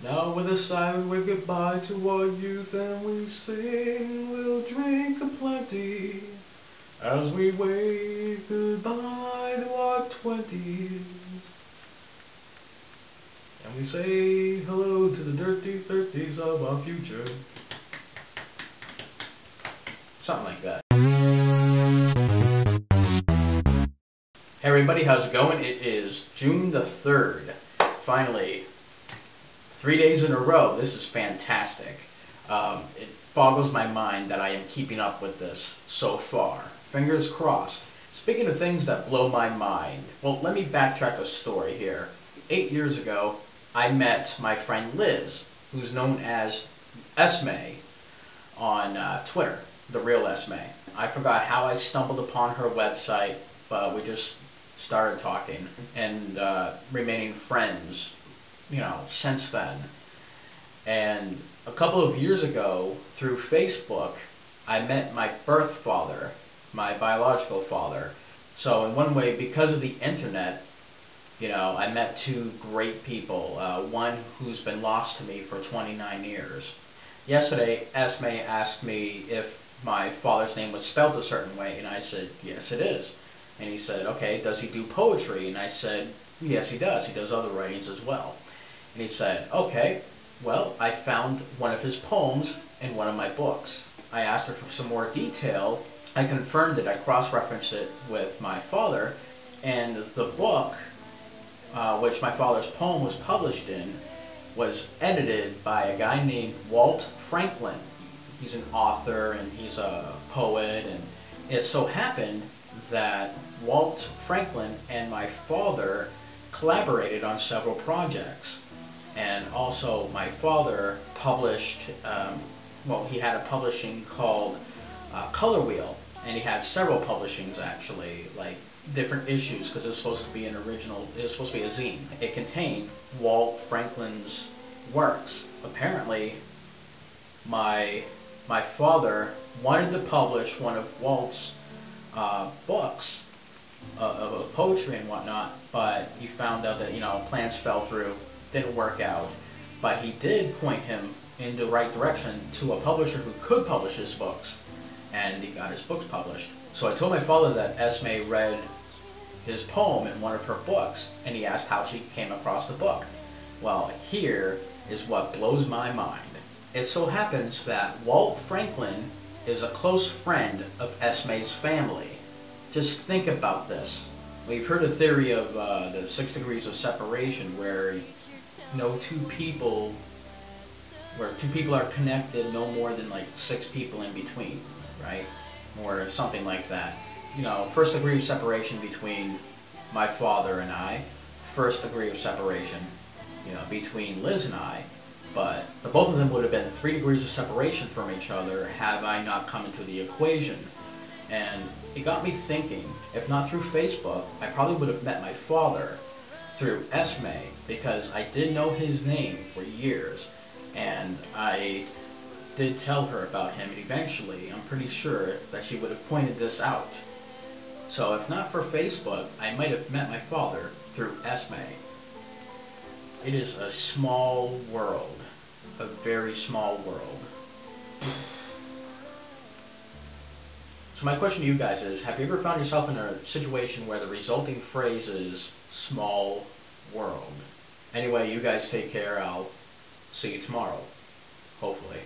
Now with a sigh we wave goodbye to our youth, and we sing, we'll drink aplenty as we wave goodbye to our 20s. And we say hello to the dirty 30s of our future. Something like that. Hey everybody, how's it going? It is June the 3rd. Finally, 3 days in a row. This is fantastic. It boggles my mind that I am keeping up with this so far. Fingers crossed. Speaking of things that blow my mind, well, let me backtrack a story here. 8 years ago, I met my friend Liz, who's known as Ysmay on Twitter, the real Ysmay. I forgot how I stumbled upon her website, but we just started talking and remaining friends, you know, since then. And a couple of years ago, through Facebook, I met my birth father, my biological father. So in one way, because of the internet, you know, I met two great people, one who's been lost to me for 29 years. Yesterday, Ysmay asked me if my father's name was spelled a certain way, and I said, yes it is. And he said, okay, does he do poetry? And I said, yes he does. He does other writings as well. And he said, okay, well, I found one of his poems in one of my books. I asked her for some more detail. I confirmed it. I cross-referenced it with my father. And the book, which my father's poem was published in, was edited by a guy named Walt Franklin. He's an author and he's a poet. And it so happened that Walt Franklin and my father collaborated on several projects. And also my father published, well, he had a publishing called Color Wheel, and he had several publishings actually, like different issues, because it was supposed to be an original, it was supposed to be a zine. It contained Walt Franklin's works. Apparently my father wanted to publish one of Walt's books of poetry and whatnot, but he found out that, you know, plans fell through, didn't work out. But he did point him in the right direction to a publisher who could publish his books, and he got his books published. So I told my father that Ysmay read his poem in one of her books, and he asked how she came across the book. Well, here is what blows my mind. It so happens that Walt Franklin is a close friend of Ysmay's family. Just think about this. We've heard a theory of the 6 degrees of separation, where two people are connected, no more than like 6 people in between, right? Or something like that. You know, 1st degree of separation between my father and I, 1st degree of separation, you know, between Liz and I. But the both of them would have been 3 degrees of separation from each other had I not come into the equation. And it got me thinking, if not through Facebook, I probably would have met my father through Ysmay, because I did know his name for years, and I did tell her about him, and eventually, I'm pretty sure that she would have pointed this out. So if not for Facebook, I might have met my father through Ysmay. It is a small world, a very small world. So my question to you guys is, have you ever found yourself in a situation where the resulting phrase is small world? Anyway, you guys take care. I'll see you tomorrow, hopefully.